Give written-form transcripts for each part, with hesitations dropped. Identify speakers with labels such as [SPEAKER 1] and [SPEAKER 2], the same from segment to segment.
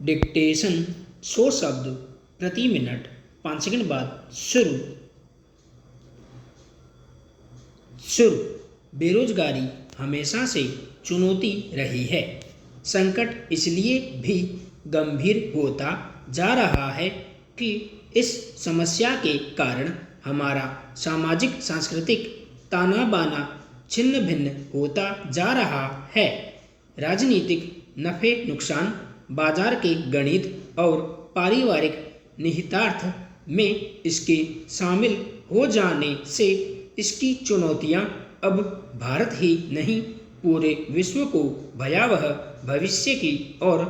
[SPEAKER 1] Dictation 100 शब्द प्रति minute. 5 second बाद शुरू। शुरू। बेरोजगारी हमेशा से चुनौती रही है। संकट इसलिए भी गंभीर होता जा रहा है कि इस समस्या के कारण हमारा सामाजिक सांस्कृतिक ताना बाना छिन्न भिन्न होता जा रहा है। राजनीतिक नफे नुकसान, बाजार के गणित और पारिवारिक निहितार्थ में इसके शामिल हो जाने से इसकी चुनौतियां अब भारत ही नहीं पूरे विश्व को भयावह भविष्य की ओर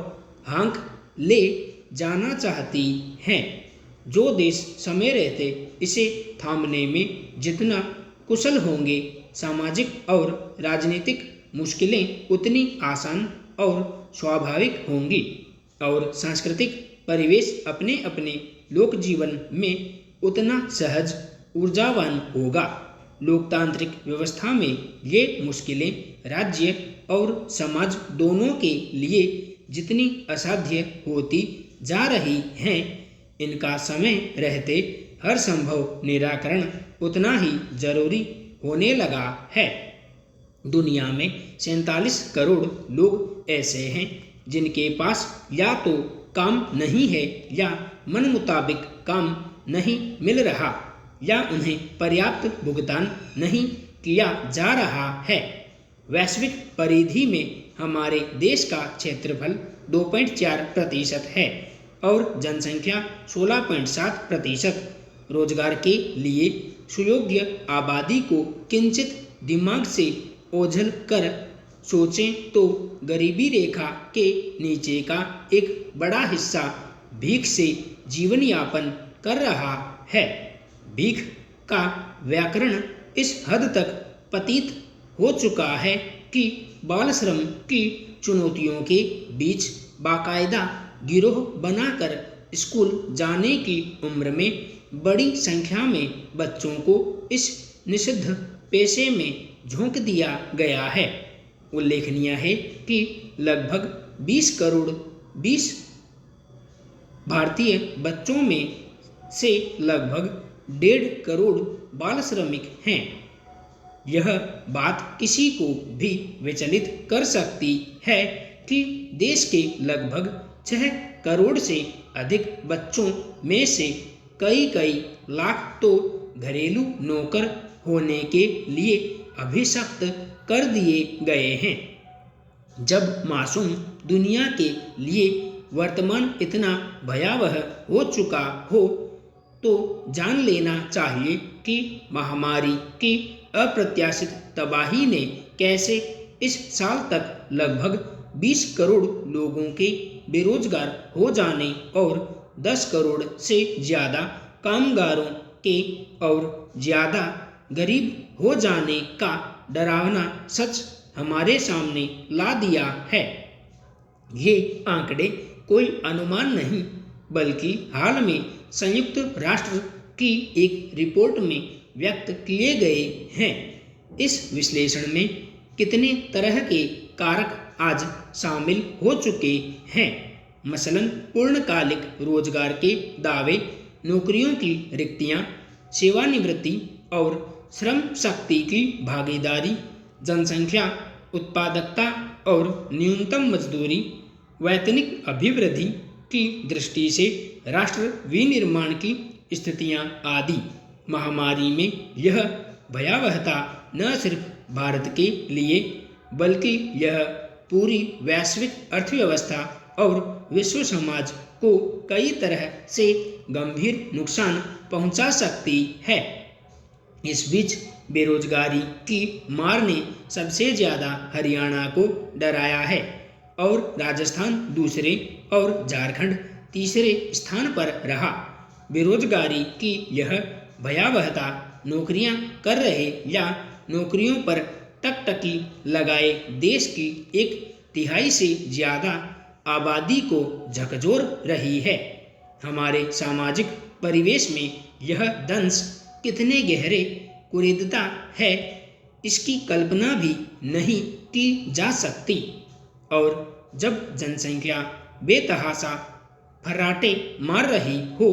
[SPEAKER 1] हाँक ले जाना चाहती हैं। जो देश समय रहते इसे थामने में जितना कुशल होंगे, सामाजिक और राजनीतिक मुश्किलें उतनी आसान और स्वाभाविक होंगी और सांस्कृतिक परिवेश अपने अपने लोक जीवन में उतना सहज ऊर्जावान होगा। लोकतांत्रिक व्यवस्था में ये मुश्किलें राज्य और समाज दोनों के लिए जितनी असाध्य होती जा रही हैं, इनका समय रहते हर संभव निराकरण उतना ही जरूरी होने लगा है। दुनिया में 47 करोड़ लोग ऐसे हैं जिनके पास या तो काम नहीं है या मन मुताबिक काम नहीं मिल रहा या उन्हें पर्याप्त भुगतान नहीं किया जा रहा है। वैश्विक परिधि में हमारे देश का क्षेत्रफल 2.4% है और जनसंख्या 16.7%। रोजगार के लिए सुयोग्य आबादी को किंचित दिमाग से ओझल कर सोचें तो गरीबी रेखा के नीचे का एक बड़ा हिस्सा भीख से जीवन यापन कर रहा है। भीख का व्याकरण इस हद तक पतित हो चुका है कि बाल श्रम की चुनौतियों के बीच बाकायदा गिरोह बनाकर स्कूल जाने की उम्र में बड़ी संख्या में बच्चों को इस निषिद्ध पेशे में झोंक दिया गया है। उल्लेखनीय है कि लगभग 20 करोड़ भारतीय बच्चों में से लगभग 1.5 करोड़ बाल श्रमिक हैं। यह बात किसी को भी विचलित कर सकती है कि देश के लगभग 6 करोड़ से अधिक बच्चों में से कई लाख तो घरेलू नौकर होने के लिए अभिशप्त कर दिए गए हैं। जब मासूम दुनिया के लिए वर्तमान इतना भयावह हो चुका हो तो जान लेना चाहिए कि महामारी की अप्रत्याशित तबाही ने कैसे इस साल तक लगभग 20 करोड़ लोगों के बेरोजगार हो जाने और 10 करोड़ से ज़्यादा कामगारों के और ज़्यादा गरीब हो जाने का डरावना सच हमारे सामने ला दिया है। ये आंकड़े कोई अनुमान नहीं बल्कि हाल में संयुक्त राष्ट्र की एक रिपोर्ट में व्यक्त किए गए हैं। इस विश्लेषण में कितने तरह के कारक आज शामिल हो चुके हैं, मसलन पूर्णकालिक रोजगार के दावे, नौकरियों की रिक्तियां, सेवानिवृत्ति और श्रम शक्ति की भागीदारी, जनसंख्या, उत्पादकता और न्यूनतम मजदूरी, वैतनिक अभिवृद्धि की दृष्टि से राष्ट्र विनिर्माण की स्थितियां आदि। महामारी में यह भयावहता न सिर्फ भारत के लिए बल्कि यह पूरी वैश्विक अर्थव्यवस्था और विश्व समाज को कई तरह से गंभीर नुकसान पहुंचा सकती है। इस बीच बेरोजगारी की मार ने सबसे ज़्यादा हरियाणा को डराया है और राजस्थान दूसरे और झारखंड तीसरे स्थान पर रहा। बेरोजगारी की यह भयावहता नौकरियां कर रहे या नौकरियों पर टकटकी लगाए देश की 1/3 से ज़्यादा आबादी को झकझोर रही है। हमारे सामाजिक परिवेश में यह दंश कितने गहरे कुरीदता है, इसकी कल्पना भी नहीं की जा सकती। और जब जनसंख्या बेतहाशा फर्राटे मार रही हो।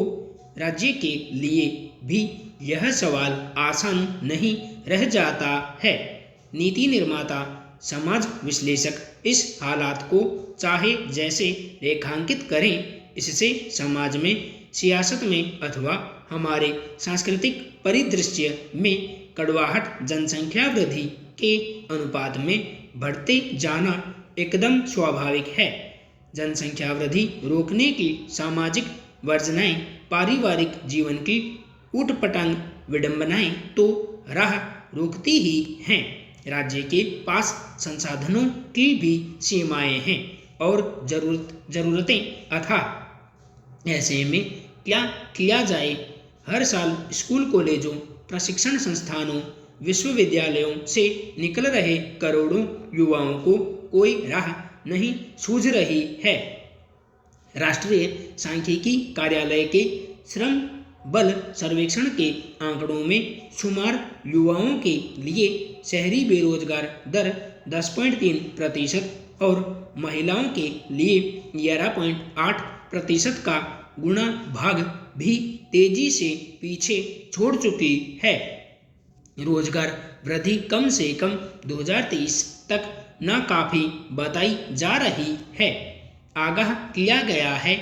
[SPEAKER 1] राज्य के लिए भी यह सवाल आसान नहीं रह जाता है। नीति निर्माता, समाज विश्लेषक इस हालात को चाहे जैसे रेखांकित करें, इससे समाज में, सियासत में अथवा हमारे सांस्कृतिक परिदृश्य में कड़वाहट जनसंख्या वृद्धि के अनुपात में बढ़ते जाना एकदम स्वाभाविक है। जनसंख्या वृद्धि रोकने की सामाजिक वर्जनाएं, पारिवारिक जीवन की ऊटपटांग विडंबनाएं तो राह रोकती ही हैं। राज्य के पास संसाधनों की भी सीमाएं हैं और जरूरतें अथाह। ऐसे में क्या किया जाए? हर साल स्कूल, कॉलेजों, प्रशिक्षण संस्थानों, विश्वविद्यालयों से निकल रहे करोड़ों युवाओं को कोई राह नहीं सूझ रही है। राष्ट्रीय सांख्यिकी कार्यालय के श्रम बल सर्वेक्षण के आंकड़ों में शुमार युवाओं के लिए शहरी बेरोजगार दर 10.3% और महिलाओं के लिए 11.8% का गुणा भाग भी तेजी से पीछे छोड़ चुकी है। रोजगार वृद्धि कम से कम 2023 तक नाकाफी बताई जा रही है। आगाह किया गया है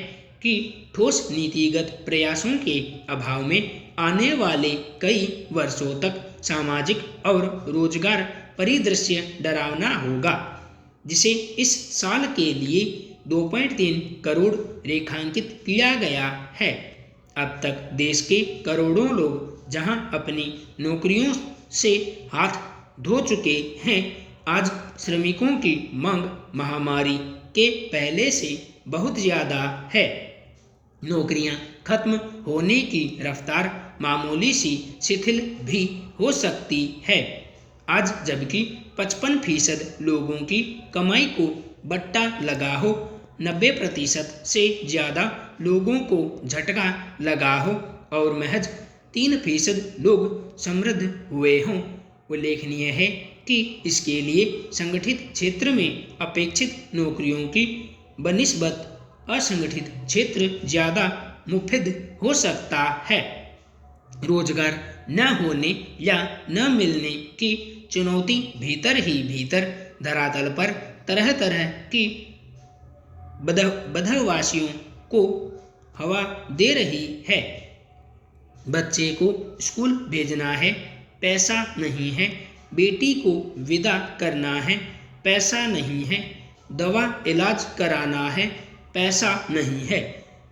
[SPEAKER 1] कि ठोस नीतिगत प्रयासों के अभाव में आने वाले कई वर्षों तक सामाजिक और रोजगार परिदृश्य डरावना होगा, जिसे इस साल के लिए 2.3 करोड़ रेखांकित किया गया है। अब तक देश के करोड़ों लोग जहां अपनी नौकरियों से हाथ धो चुके हैं, आज श्रमिकों की मांग महामारी के पहले से बहुत ज़्यादा है। नौकरियां खत्म होने की रफ्तार मामूली सी शिथिल भी हो सकती है। आज जबकि 55% लोगों की कमाई को बट्टा लगा हो, 90% से ज़्यादा लोगों को झटका लगा हो और महज 3% लोग समृद्ध हुए हों। उल्लेखनीय है कि इसके लिए संगठित क्षेत्र में अपेक्षित नौकरियों की बनिस्बत असंगठित क्षेत्र ज़्यादा मुफिद हो सकता है। रोजगार न होने या न मिलने की चुनौती भीतर ही भीतर धरातल पर तरह तरह की बदहवासियों को हवा दे रही है। बच्चे को स्कूल भेजना है, पैसा नहीं है। बेटी को विदा करना है, पैसा नहीं है। दवा इलाज कराना है, पैसा नहीं है।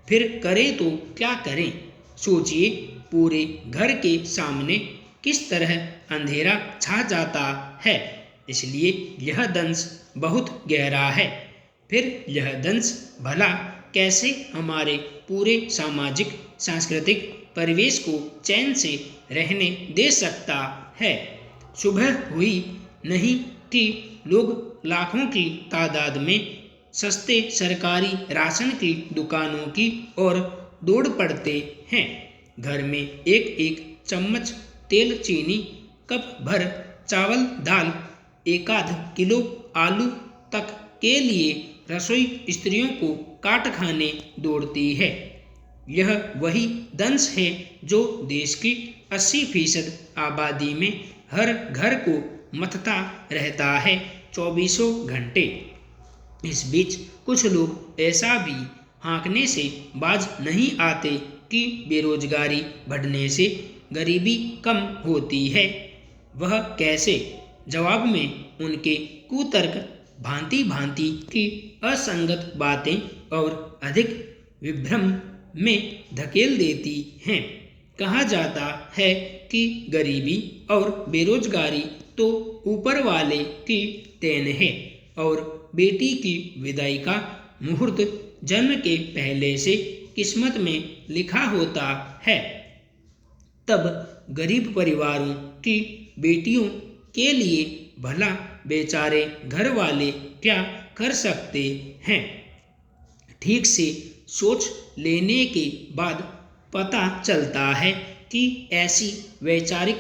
[SPEAKER 1] फिर करें तो क्या करें? सोचिए, पूरे घर के सामने किस तरह अंधेरा छा जाता है। इसलिए यह दंश बहुत गहरा है। फिर यह दंश भला कैसे हमारे पूरे सामाजिक सांस्कृतिक परिवेश को चैन से रहने दे सकता है। सुबह हुई नहीं कि लोग लाखों की तादाद में सस्ते सरकारी राशन की दुकानों की ओर दौड़ पड़ते हैं। घर में एक एक चम्मच तेल, चीनी, कप भर चावल, दाल, एकाध किलो आलू तक के लिए रसोई स्त्रियों को काट खाने दौड़ती है। यह वही दंश है जो देश की 80% आबादी में हर घर को मथता रहता है 24 घंटे। इस बीच कुछ लोग ऐसा भी हाँकने से बाज नहीं आते कि बेरोजगारी बढ़ने से गरीबी कम होती है। वह कैसे? जवाब में उनके कुतर्क भांति भांति की असंगत बातें और अधिक विभ्रम में धकेल देती हैं। कहा जाता है कि गरीबी और बेरोजगारी तो ऊपर वाले की देन है और बेटी की विदाई का मुहूर्त जन्म के पहले से किस्मत में लिखा होता है। तब गरीब परिवारों की बेटियों के लिए भला बेचारे घर वाले क्या कर सकते हैं? ठीक से सोच लेने के बाद पता चलता है कि ऐसी वैचारिक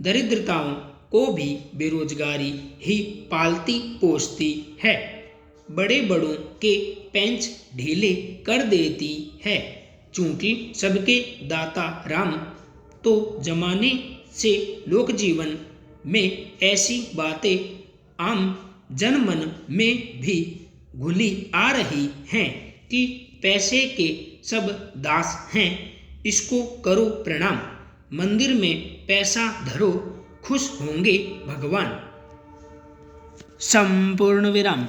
[SPEAKER 1] दरिद्रताओं को भी बेरोजगारी ही पालती पोसती है। बड़े बड़ों के पेंच ढीले कर देती है। चूंकि सबके दाता राम, तो जमाने से लोक जीवन में ऐसी बातें आम जनमन में भी घुली आ रही हैं कि पैसे के सब दास हैं, इसको करो प्रणाम, मंदिर में पैसा धरो, खुश होंगे भगवान। संपूर्ण विराम।